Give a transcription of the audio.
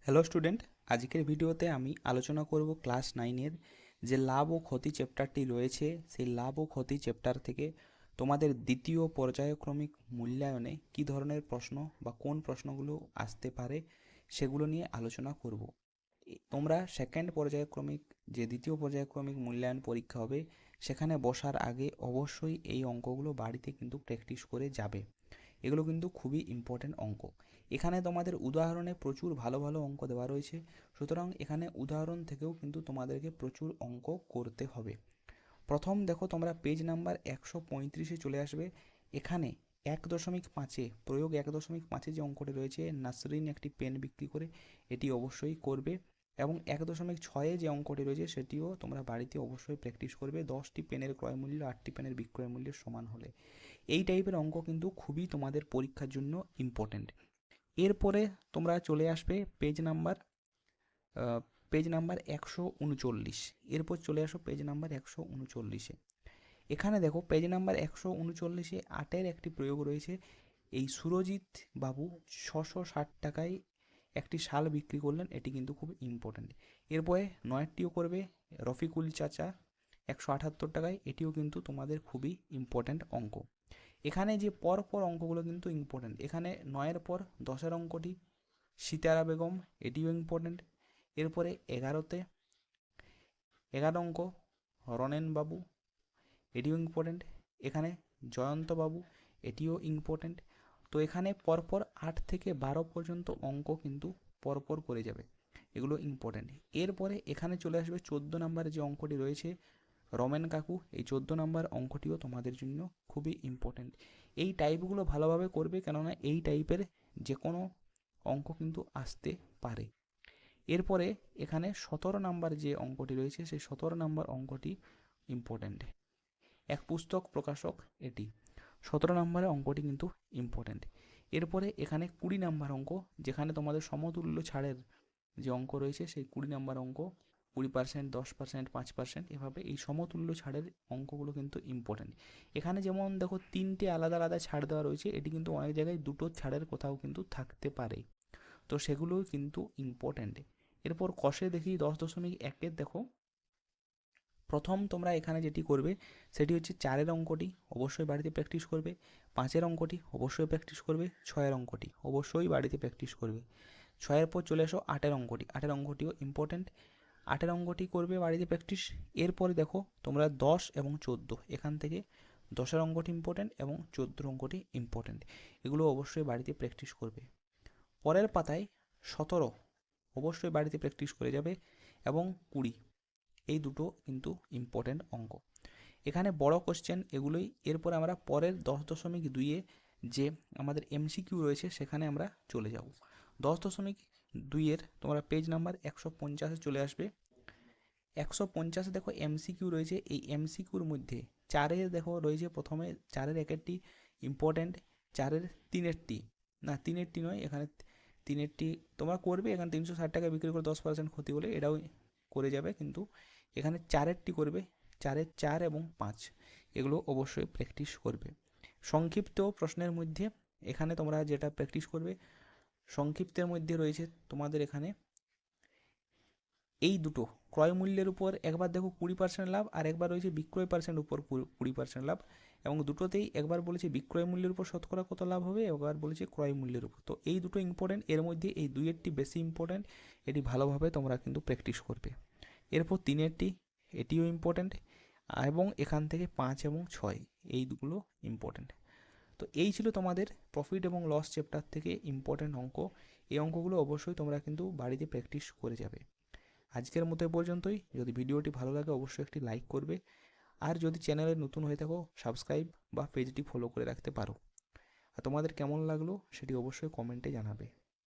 Hello student, আজকের ভিডিওতে আমি আলোচনা করব ক্লাস 9-এর যে লাভ ও ক্ষতি চ্যাপ্টারটি রয়েছে। সেই লাভ ও ক্ষতি চ্যাপ্টার থেকে তোমাদের দ্বিতীয় পর্যায়ক্রমিক মূল্যায়নে কী ধরনের প্রশ্ন বা কোন প্রশ্নগুলো আসতে পারে সেগুলো নিয়ে আলোচনা করব। তোমরা সেকেন্ড পর্যায়ক্রমিক যে দ্বিতীয় পর্যায়ক্রমিক মূল্যায়ন পরীক্ষা হবে সেখানে বসার আগে অবশ্যই এই অঙ্কগুলো বাড়িতে কিন্তু প্র্যাকটিস করে যাবে। এগুলো কিন্তু খুবই ইম্পর্ট্যান্ট অঙ্ক। এখানে তোমাদের উদাহরণে প্রচুর ভালো ভালো অঙ্ক দেওয়া রয়েছে, সুতরাং এখানে উদাহরণ থেকেও কিন্তু তোমাদেরকে প্রচুর অঙ্ক করতে হবে। প্রথম দেখো, তোমরা পেজ নাম্বার 135-এ চলে আসবে। এখানে 1.5-এ প্রয়োগ 1.5-এ যে অঙ্কটি রয়েছে, নাসরিন একটি পেন বিক্রি করে, এটি অবশ্যই করবে। এবং 1.6-এ যে অঙ্কটি রয়েছে সেটিও তোমরা বাড়িতে অবশ্যই প্র্যাকটিস করবে। 10টি পেনের ক্রয় মূল্য 8টি পেনের বিক্রয় মূল্যের সমান হলে এই টাইপের অঙ্ক কিন্তু খুবই তোমাদের পরীক্ষার জন্য ইম্পর্টেন্ট। এরপরে তোমরা চলে আসবে পেজ নাম্বার 139। এরপর চলে আসো পেজ নাম্বার 139-এ। এখানে দেখো পেজ নাম্বার 139-এ 8-এর একটি প্রয়োগ রয়েছে। এই সুরজিৎ বাবু 660 টাকায় একটি শাল বিক্রি করলেন, এটি কিন্তু খুব ইম্পর্ট্যান্ট। এরপরে 9টিও করবে রফিকুল চাচা 178 টাকায়, এটিও কিন্তু তোমাদের খুবই ইম্পর্ট্যান্ট অঙ্ক। এখানে যে পরপর অঙ্কগুলো কিন্তু ইম্পর্ট্যান্ট। এখানে 9-এর পর 10-এর অঙ্কটি সিতারা বেগম, এটিও ইম্পর্ট্যান্ট। এরপরে 11 অঙ্ক রনেন বাবু, এটিও ইম্পর্ট্যান্ট। এখানে জয়ন্ত বাবু, এটিও ইম্পর্ট্যান্ট। তো এখানে পরপর 8 থেকে 12 পর্যন্ত অঙ্ক কিন্তু পরপর করে যাবে, এগুলো ইম্পর্ট্যান্ট। এরপরে এখানে চলে আসবে 14 নম্বরের যে অঙ্কটি রয়েছে রমেন কাকু, এই 14 নম্বর অঙ্কটিও তোমাদের জন্য খুবই ইম্পর্ট্যান্ট। এই টাইপগুলো ভালোভাবে করবে, কেননা এই টাইপের যে কোনো অঙ্ক কিন্তু আসতে পারে। এরপরে এখানে 17 নাম্বার যে অঙ্কটি রয়েছে সেই 17 নাম্বার অঙ্কটি ইম্পর্ট্যান্ট। এক পুস্তক প্রকাশক, এটি 17 নম্বরের অঙ্কটি কিন্তু ইম্পর্ট্যান্ট। এরপরে এখানে 20 নাম্বার অঙ্ক, যেখানে তোমাদের সমতুল্য ছাড়ের যে অঙ্ক রয়েছে সেই 20 নাম্বার অঙ্ক 20%, 10%, 5%, এভাবে এই সমতুল্য ছাড়ের অঙ্কগুলো কিন্তু ইম্পর্ট্যান্ট। এখানে যেমন দেখো 3টে আলাদা আলাদা ছাড় দেওয়া রয়েছে, এটি কিন্তু অনেক জায়গায় 2টো ছাড়ের কোথাও কিন্তু থাকতে পারে, তো সেগুলোও কিন্তু ইম্পর্ট্যান্ট। এরপর কষে দেখি 10.1-এর দেখো, প্রথম তোমরা এখানে যেটি করবে সেটি হচ্ছে 4-এর অঙ্কটি অবশ্যই বাড়িতে প্র্যাকটিস করবে, 5-এর অঙ্কটি অবশ্যই প্র্যাকটিস করবে, 6-এর অঙ্কটি অবশ্যই বাড়িতে প্র্যাকটিস করবে। 6-এর পর চলে এসো 8-এর অঙ্কটি, 8-এর অঙ্কটিও ইম্পর্ট্যান্ট, 8-এর অঙ্কটি করবে বাড়িতে প্র্যাকটিস। এরপরে দেখো তোমরা 10 এবং 14, এখান থেকে 10-এর অঙ্কটি ইম্পর্ট্যান্ট এবং 14-এর অঙ্কটি ইম্পর্ট্যান্ট, এগুলো অবশ্যই বাড়িতে প্র্যাকটিস করবে। পরের পাতায় 17 অবশ্যই বাড়িতে প্র্যাকটিস করে যাবে এবং 20, এই দুটো কিন্তু ইম্পর্ট্যান্ট অঙ্ক। এখানে বড় কোশ্চেন এগুলোই। এরপর আমরা পরের 10.2-এ যে আমাদের এমসিকিউ রয়েছে সেখানে আমরা চলে যাব। 10.2-এর তোমরা পেজ নাম্বার 150-এ চলে আসবে। 150-এ দেখো এমসিকিউ রয়েছে। এই এমসিকিউর মধ্যে 4-এর দেখো রয়েছে, প্রথমে 4-এর 1-এরটি ইম্পর্ট্যান্ট, 4-এর 3-এরটি না, 3-এরটি নয়, এখানে 3-এরটি তোমরা করবে। এখানে 360 টাকা বিক্রি করে 10% ক্ষতি হলে এটাও করে যাবে, কিন্তু এখানে 4-এরটি করবে, 4-এর 4 এবং 5, এগুলো অবশ্যই প্র্যাকটিস করবে। সংক্ষিপ্ত প্রশ্নের মধ্যে এখানে তোমরা যেটা প্র্যাকটিস করবে, সংক্ষিপ্তের মধ্যে রয়েছে তোমাদের এখানে এই দুটো ক্রয় মূল্যের উপর একবার দেখো 20% লাভ, আর একবার রয়েছে বিক্রয় পার্সেন্ট উপর 20% লাভ, এবং দুটোতেই একবার বলেছে বিক্রয় মূল্যের উপর শতকরা কত লাভ হবে, একবার বলেছে ক্রয় মূল্যের উপর। তো এই দুটো ইম্পর্টেন্ট, এর মধ্যে এই 2-এরটি বেশি ইম্পর্টেন্ট, এটি ভালোভাবে তোমরা কিন্তু প্র্যাকটিস করবে। এরপর 3-এরটি, এটিও ইম্পর্ট্যান্ট, এবং এখান থেকে 5 এবং 6, এইগুলো ইম্পর্ট্যান্ট। তো এই ছিল তোমাদের প্রফিট এবং লস চ্যাপ্টার থেকে ইম্পর্ট্যান্ট অঙ্ক। এই অঙ্কগুলো অবশ্যই তোমরা কিন্তু বাড়িতে প্র্যাকটিস করে যাবে। আজকের মতো এ পর্যন্তই। যদি ভিডিওটি ভালো লাগে অবশ্যই একটি লাইক করবে, আর যদি চ্যানেলে নতুন হয়ে থাকো সাবস্ক্রাইব বা পেজটি ফলো করে রাখতে পারো। আর তোমাদের কেমন লাগলো সেটি অবশ্যই কমেন্টে জানাবে।